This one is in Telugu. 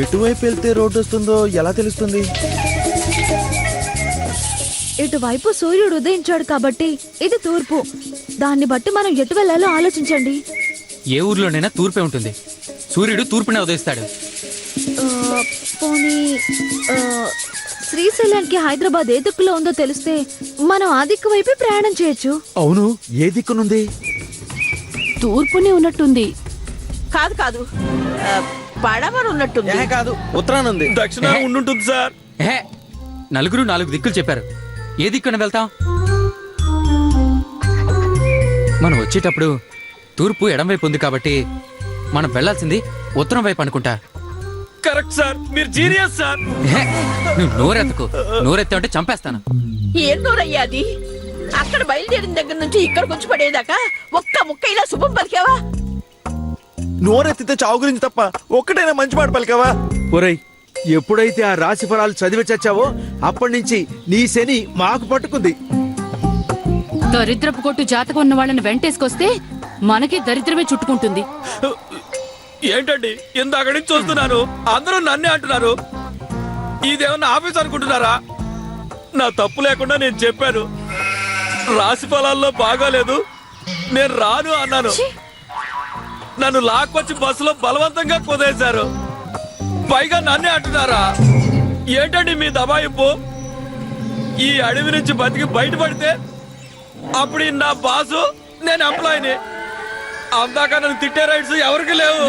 ఎటువైపు వెళ్తే రోడ్డు వస్తుందో ఎలా తెలుస్తుంది? ఇటువైపు సూర్యుడు ఉదయించాడు కాబట్టి ఇది తూర్పు. దాన్ని బట్టి మనం ఎటు వెళ్ళాలో ఆలోచించండి. ఏ ఊర్లోనైనా తూర్పే ఉంటుంది. సూర్యుడు తూర్పునే ఉదయిస్తాడు. పోనీ శ్రీశైలానికి హైదరాబాద్ ఏ దిక్కులో ఉందో తెలిస్తే మనం ఆ దిక్కు వైపే ప్రయాణం చేయొచ్చు. అవును, ఏ దిక్కునుంది? తూర్పుని ఉన్నట్టుంది. కాదు కాదు, పడమర ఉన్నట్టుంది. కాదు, ఉత్తరానుంది. దక్షిణ ఉండుంటుంది సార్. నలుగురు 4 దిక్కులు చెప్పారు. ఏ దిక్కున వెళ్తాం? మనం వచ్చేటప్పుడు తూర్పు ఎడం వైపు ఉంది కాబట్టి మనం వెళ్లాల్సింది ఉత్తరం వైపు అనుకుంటా. కరెక్ట్ సార్, మీరు జీనియస్ సార్. నువ్వు నోరెత్తకు. నోరెత్తావంటే చంపేస్తాను. ఏం నోరయ్యా అది? అక్కడ బయలుదేరిన దగ్గర నుంచి ఇక్కడికి వచ్చి పడేదాకా ఒక్క ముక్క ఇలా శుభం పలికావా? నోరెత్తితే చావు గురించి తప్ప ఒక్కటైనా మంచి మాట పలికావా? ఒరేయ్, ఎప్పుడైతే ఆ రాశి ఫలాలు చదివి చచ్చావో అప్పటి నుంచి నీ శని మాకు పట్టుకుంది. దరిద్రపు కొట్టు జాతకం ఉన్న వాళ్ళని వెంటేసుకొస్తే మనకి దరిద్రమే చుట్టుకుంటుంది. ఏంటండి, ఇందాక నుంచి చూస్తున్నాను, అందరూ నన్నే అంటున్నారు. ఇదేమన్నా ఆఫీస్ అనుకుంటున్నారా? నా తప్పు లేకుండా నేను చెప్పాను. రాశి ఫలాల్లో బాగాలేదు, నేను రాను అన్నాను. నన్ను లాక్కొచ్చి బస్సులో బలవంతంగా కుదేశారు. పైగా నన్నే అంటున్నారా? ఏంటండి మీ దబాయింపు? ఈ అడవి నుంచి బతికి బయటపడితే అప్పుడు నా బాసు, నేను ఎంప్లాయీని. అందాక నన్ను తిట్టే రైట్స్ ఎవరికి లేవు.